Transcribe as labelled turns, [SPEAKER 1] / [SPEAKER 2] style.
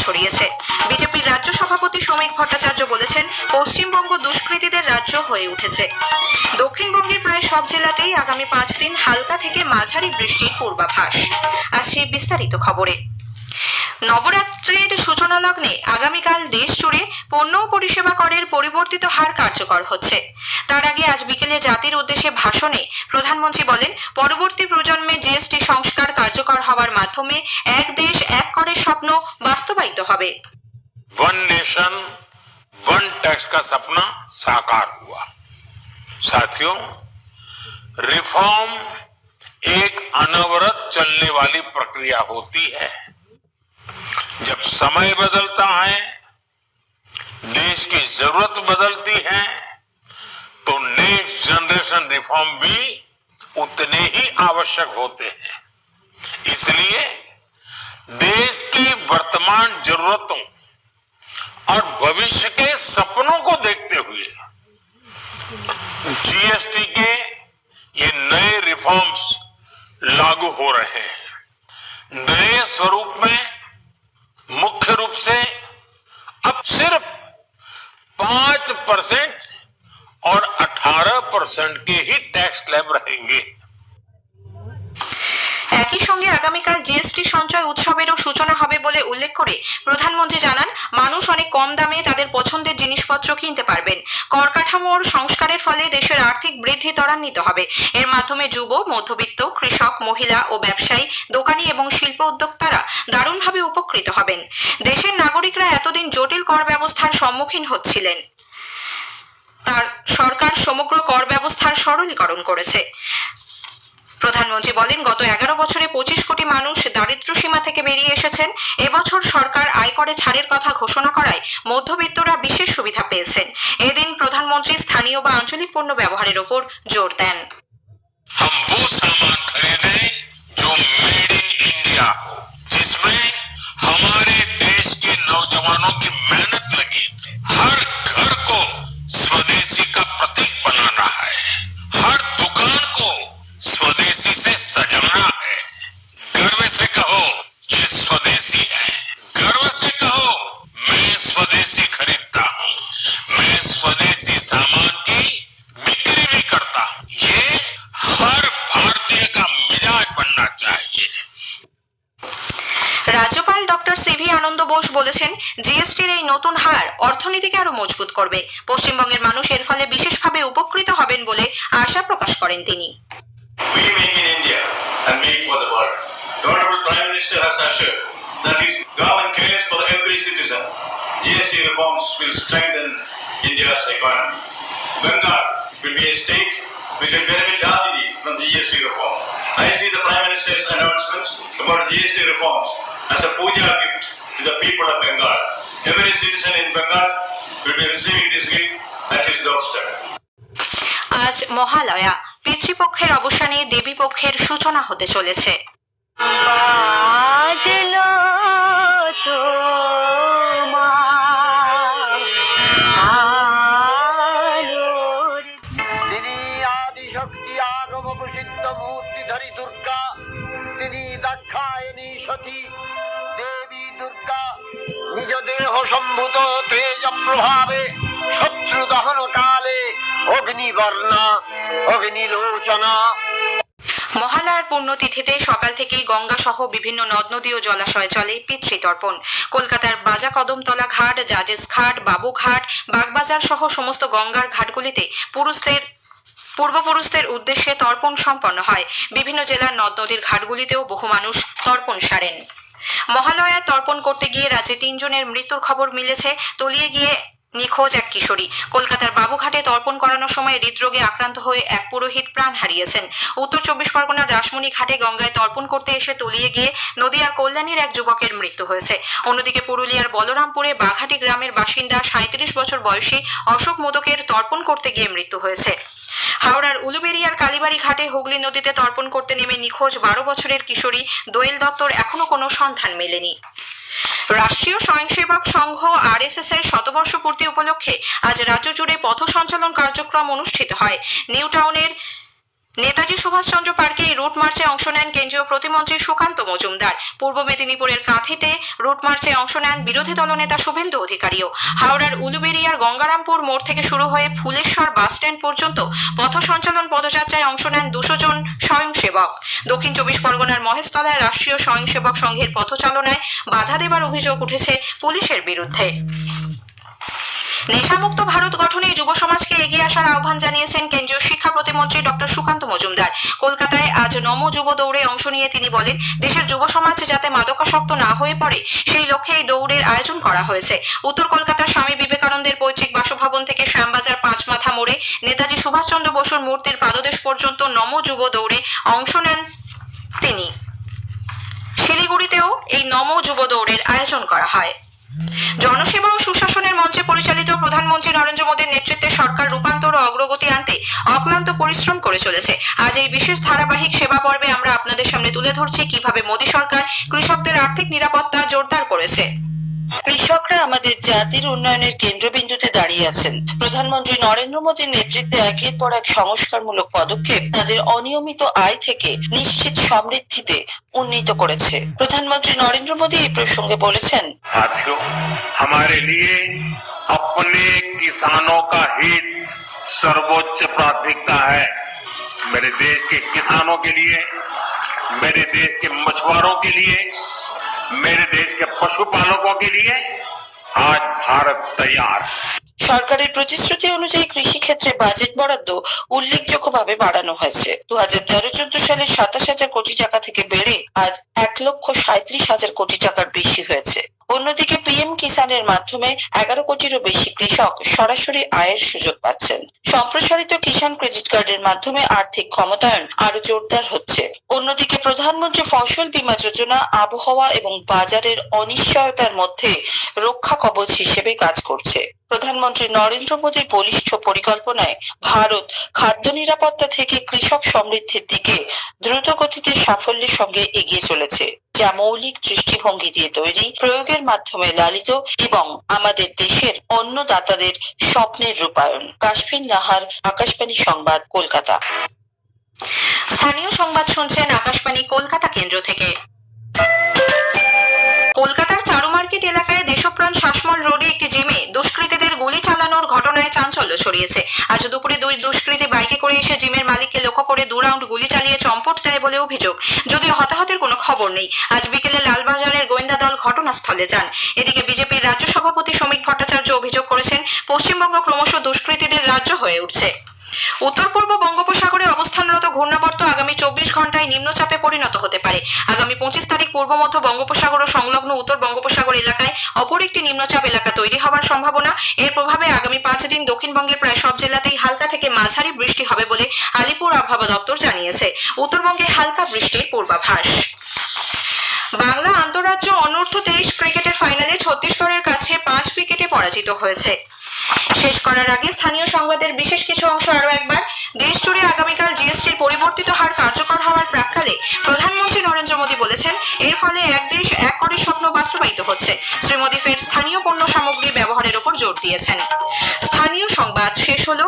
[SPEAKER 1] ছড়িয়েছে। বিজেপির রাজ্য সভাপতি শ্রমিক ভট্টাচার্য বলেছেন, পশ্চিমবঙ্গ দুষ্কৃতীদের রাজ্য হয়ে উঠেছে। দক্ষিণবঙ্গের প্রায় সব জেলাতেই আগামী 5 দিন হালকা থেকে মাঝারি বৃষ্টির পূর্বাভাস। আসছে বিস্তারিত খবরে। নবরাত্রির সূচনা লগ্নে আগামীকাল দেশ জুড়ে পণ্য ও পরিষেবা করের পরিবর্তিত হার কার্যকর হচ্ছে। তার আগে আজ বিকেলে জাতির উদ্দেশ্যে ভাষণে প্রধানমন্ত্রী বলেন, পরবর্তী প্রজন্মে জিএসটি সংস্কার কার্যকর হওয়ার মাধ্যমে এক দেশ এক করের স্বপ্ন বাস্তবায়িত হবে।
[SPEAKER 2] वन नेशन वन टैक्स का सपना साकार हुआ। साथियों, रिफॉर्म एक अनवरत चलने वाली प्रक्रिया होती है। जब समय बदलता है, देश की जरूरत बदलती है, तो नेक्स्ट जनरेशन रिफॉर्म भी उतने ही आवश्यक होते हैं। इसलिए देश की वर्तमान जरूरतों और भविष्य के सपनों को देखते हुए जीएसटी के ये नए रिफॉर्म्स लागू हो रहे हैं। नए स्वरूप में मुख्य रूप से अब सिर्फ 5% और 18% के ही टैक्स स्लैब रहेंगे।
[SPEAKER 1] একই সঙ্গে আগামীকাল জিএসটি সঞ্চয় উৎসবেরও সূচনা হবে বলে উল্লেখ করে প্রধানমন্ত্রী জানান, মানুষ অনেক কম দামে তাদের পছন্দের জিনিসপত্র কিনতে পারবেন। কর কাঠামোর সংস্কারের ফলে দেশের আর্থিক বৃদ্ধি ত্বরান্বিত হবে। এর মাধ্যমে যুব, মধ্যবিত্ত, কৃষক, মহিলা ও ব্যবসায়ী, দোকানি এবং শিল্প উদ্যোক্তারা দারুণভাবে উপকৃত হবেন। দেশের নাগরিকরা এতদিন জটিল কর ব্যবস্থার সম্মুখীন হচ্ছিলেন। তার সরকার সমগ্র কর ব্যবস্থার সরলীকরণ করেছে। প্রধানমন্ত্রী বলেন, গত 11 বছরে 25 কোটি মানুষ দারিদ্র্য সীমা থেকে বেরিয়ে এসেছেন। এবছর সরকার আয়করে ছাড়ের কথা ঘোষণা করায় মধ্যবিত্তরা বিশেষ সুবিধা পেয়েছেন। এদিন প্রধানমন্ত্রী স্থানীয় বা আঞ্চলিক পণ্য ব্যবহারের উপর জোর দেন।
[SPEAKER 2] हम वो सामान खरीदें जो मेड इन इंडिया हो, जिसमें हमारे देश के नौजवानों की मेहनत लगी। हर घर को स्वदेशी का प्रतीक बनाना है, हर दुकान को स्वदेशी से सजाना है। गर्व से कहो ये स्वदेशी है, गर्व से कहो मैं स्वदेशी खरीदता हूँ, मैं स्वदेशी सामान की बिक्री भी करता हूँ। ये हर भारतीय का मिजाज बनना चाहिए।
[SPEAKER 1] রাজ্যপাল ডক্টর সিভি আনন্দ বোস বলেছেন, জিএসটির এই নতুন হার অর্থনীতিকে আরো মজবুত করবে। পশ্চিমবঙ্গের মানুষ এর ফলে বিশেষভাবে উপকৃত হবেন বলে আশা প্রকাশ করেন তিনি।
[SPEAKER 3] We make in India and make for the world. The Honorable Prime Minister has assured that his government cares for every citizen. GST reforms will strengthen India's economy. Bengal will be a state which will benefit largely from the GST reform. I see the Prime Minister's announcements about GST reforms as a puja gift to the people of Bengal. Every citizen in Bengal will be receiving this gift at his doorstep.
[SPEAKER 1] আজ মহালয়া, পিতৃপক্ষের অবসানে দেবী পক্ষের সূচনা হতে চলেছে।
[SPEAKER 4] তিনি আদিশক্তি আগম প্রসিদ্ধ মূর্তিধারী দুর্গা, তিনি দাক্ষায়ণী সতী দেবী দুর্গা। নিজ দেহ সম্ভূত তেজ প্রভাবে শত্রু দহন কালে অগ্নিবর্ণা অগ্নিলোচনা।
[SPEAKER 1] মহালয়ার পুণ্যতিথিতে সকাল থেকেই গঙ্গা সহ বিভিন্ন নদ নদী ও জলাশয়ে চলে পিতৃতর্পণ। কলকাতার বাজা কদমতলা ঘাট, জাজেস ঘাট, বাবুঘাট, বাগবাজার সহ সমস্ত গঙ্গার ঘাটগুলিতে পূর্বপুরুষদের উদ্দেশ্যে তর্পণ সম্পন্ন হয়। বিভিন্ন জেলার নদ নদীর ঘাটগুলিতেও বহু মানুষ তর্পণ সারেন। মহালয়ায় তর্পণ করতে গিয়ে রাজ্যে 3 জনের মৃত্যুর খবর মিলেছে। তলিয়ে গিয়ে নিখোঁজ এক কিশোরী। কলকাতার বাবুঘাটে তর্পণ করানোর সময় হৃদরোগে আক্রান্ত হয়ে এক পুরোহিত প্রাণ হারিয়েছেন। উত্তর 24 পরগনার রাসমণি ঘাটে গঙ্গায় তর্পণ করতে এসে তলিয়ে গিয়ে নদিয়ার কল্যাণীর এক যুবকের মৃত্যু হয়েছে। অন্যদিকে পুরুলিয়ার বলরামপুরে বাঘাটি গ্রামের বাসিন্দা 37 বছর বয়সী অশোক মোদকের তর্পণ করতে গিয়ে মৃত্যু হয়েছে। হাওড়ার উলুবেড়িয়ার কালীবাড়ি ঘাটে হুগলি নদীতে তর্পণ করতে নেমে নিখোঁজ 12 বছরের কিশোরী দোয়েল দত্তর এখনো কোনো সন্ধান মেলেনি। রাষ্ট্রীয় স্বয়ংসেবক সংঘ আরএসএস এর শতবর্ষ পূর্তি উপলক্ষে আজ রাজ্য জুড়ে পথ সঞ্চালন কার্যক্রম অনুষ্ঠিত হয়। নিউ টাউনের নেতাজি সুভাষচন্দ্র পার্কে এই রুট মার্চে অংশ নেন কেন্দ্রীয় প্রতিমন্ত্রী সুকান্ত মজুমদার। পূর্ব মেদিনীপুরের কাঁথিতে রুট মার্চে অংশ নেন বিরোধী দলনেতা শুভেন্দু অধিকারীও। হাওড়ার উলুবেড়িয়ার গঙ্গারামপুর মোড় থেকে শুরু হয়ে ফুলেশ্বর বাস স্ট্যান্ড পর্যন্ত পথ সঞ্চালন পদযাত্রায় অংশ নেন 200 জন স্বয়ংসেবক। দক্ষিণ 24 পরগনার মহেশতলায় রাষ্ট্রীয় স্বয়ংসেবক সংঘের পথচালনায় বাধা দেবার অভিযোগ উঠেছে পুলিশের বিরুদ্ধে। নেশামুক্ত ভারত গঠনে যুব সমাজকে এগিয়ে আসার আহ্বান জানিয়েছেন কেন্দ্রীয় শিক্ষা প্রতিমন্ত্রী ডক্টর সুকান্ত মজুমদার। কলকাতায় আজ নমো যুব দৌড়ে অংশ নিয়ে তিনি বলেন, দেশের যুব সমাজ যাতে মাদকাসক্ত না হয়ে পড়ে সেই লক্ষ্যে এই দৌড়ের আয়োজন করা হয়েছে। উত্তর কলকাতার স্বামী বিবেকানন্দের পৈতৃক বাসভবন থেকে শ্যামবাজার 5 মাথা মোড়ে নেতাজি সুভাষচন্দ্র বসুর মূর্তির পাদদেশ পর্যন্ত নমো যুব দৌড়ে অংশ নেন তিনি। শিলিগুড়িতেও এই নমো যুব দৌড়ের আয়োজন করা হয়। জনসেবা ও সুশাসনের মঞ্চে পরিচালিত প্রধানমন্ত্রী নরেন্দ্র মোদীর নেতৃত্বে সরকার রূপান্তর ও অগ্রগতি আনতে অক্লান্ত পরিশ্রম করে চলেছে। আজ এই বিশেষ ধারাবাহিক সেবা পর্বে আমরা আপনাদের সামনে তুলে ধরছি কিভাবে মোদী সরকার কৃষকদের আর্থিক নিরাপত্তা জোরদার করেছে।
[SPEAKER 5] কৃষকরা আমাদের জাতির উন্নয়নের কেন্দ্রবিন্দুতে দাঁড়িয়ে আছেন। প্রধানমন্ত্রী নরেন্দ্র মোদীর নেতৃত্বে একের পর এক সংস্কারমূলক পদক্ষেপ তাদের অনিয়মিত আয় থেকে নিশ্চিত সমৃদ্ধিতে উন্নীত করেছে। প্রধানমন্ত্রী নরেন্দ্র মোদী এই প্রসঙ্গে বলেছেন,
[SPEAKER 2] साथियों, हमारे लिए अपने किसानों का हित सर्वोच्च प्राथमिकता है। मेरे देश के किसानों के लिए, मेरे देश के मछुआरों के लिए, मेरे देश के पशुपालकों के लिए आज भारत तैयार है।
[SPEAKER 5] সরকারের প্রতিশ্রুতি অনুযায়ী কৃষি ক্ষেত্রে বাজেট বরাদ্দ উল্লেখযোগ্যভাবে বাড়ানো হয়েছে। 2013-14 সালে 27,000 কোটি টাকা থেকে বেড়ে আজ 1,37,000 কোটি টাকার বেশি হয়েছে। অন্যদিকে পিএম কিষানের মাধ্যমে 11 কোটিরও বেশি কৃষক সরাসরি আয়ের সুযোগ পাচ্ছেন। সম্প্রসারিত কিষান ক্রেডিট কার্ডের মাধ্যমে আর্থিক ক্ষমতায়ন আরো জোরদার হচ্ছে। অন্যদিকে প্রধানমন্ত্রী ফসল বীমা যোজনা আবহাওয়া এবং বাজারের অনিশ্চয়তার মধ্যে রক্ষা কবচ হিসেবে কাজ করছে। প্রধানমন্ত্রী নরেন্দ্র মোদীর বলিষ্ঠ পরিকল্পনায় ভারত খাদ্য নিরাপত্তা থেকে কৃষক সমৃদ্ধির দিকে দ্রুত গতিতে সাফল্যের সঙ্গে এগিয়ে চলেছে, যা মৌলিক দৃষ্টিভঙ্গি দিয়ে তৈরি, প্রয়োগের মাধ্যমে লালিত এবং আমাদের দেশের অন্নদাতাদের স্বপ্নের রূপায়ণ। কাশ্মীর নাহার, আকাশবাণী সংবাদ, কলকাতা।
[SPEAKER 1] স্থানীয় সংবাদ শুনছেন আকাশবাণী কলকাতা কেন্দ্র থেকে। কলকাতার চারু মার্কেট এলাকায় দেশপ্রাণ শাসমল রোডে একটি জিমে দুষ্কৃতীদের গুলি চালানোর ঘটনায় চাঞ্চল্য ছড়িয়েছে। আজ দুপুরে দুই দুষ্কৃতী বাইকে করে এসে জিমের মালিককে লক্ষ্য করে 2 রাউন্ড গুলি চালিয়ে চম্পট দেয় বলে অভিযোগ, যদিও হতাহতের কোনো খবর নেই। আজ বিকেলে লালবাজারের গোয়েন্দা দল ঘটনাস্থলে যান। এদিকে বিজেপির রাজ্য সভাপতি সমীক ভট্টাচার্য অভিযোগ করেছেন, পশ্চিমবঙ্গ ক্রমশ দুষ্কৃতীদের রাজ্য হয়ে উঠছে। উত্তর পূর্ব বঙ্গোপসাগরে অবস্থানরত ঘূর্ণাবর্ত আগামী 24 ঘন্টায় নিম্নচাপে পরিণত হতে পারে। আগামী 25 তারিখ পূর্ব মধ্য বঙ্গোপসাগর ও সংলগ্ন উত্তর বঙ্গোপসাগর এলাকায় অপর একটি নিম্নচাপ এলাকা তৈরি হওয়ার সম্ভাবনা। এর প্রভাবে আগামী 5 দিন দক্ষিণবঙ্গের প্রায় সব জেলাতেই হালকা থেকে মাঝারি বৃষ্টি হবে বলে আলিপুর আবহাওয়া দপ্তর জানিয়েছে। উত্তরবঙ্গে হালকা বৃষ্টির পূর্বাভাস। বাংলা আন্তঃরাজ্য অনূর্ধ্ব 23 ক্রিকেটের ফাইনালে ছত্তিশগড়ের কাছে 5 উইকেটে পরাজিত হয়েছে। শেষ করার আগে স্থানীয় সংবাদের বিশেষ কিছু অংশ আরো একবার। দেশ জুড়ে আগামীকাল জিএসটির পরিবর্তিত হার কার্যকর হওয়ার প্রাক্কালে প্রধানমন্ত্রী নরেন্দ্র মোদী বলেছেন, এর ফলে এক দেশ এক করের স্বপ্ন বাস্তবায়িত হচ্ছে। শ্রী মোদী ফের স্থানীয় পণ্য সামগ্রী ব্যবহারের উপর জোর দিয়েছেন। স্থানীয় সংবাদ শেষ হলো।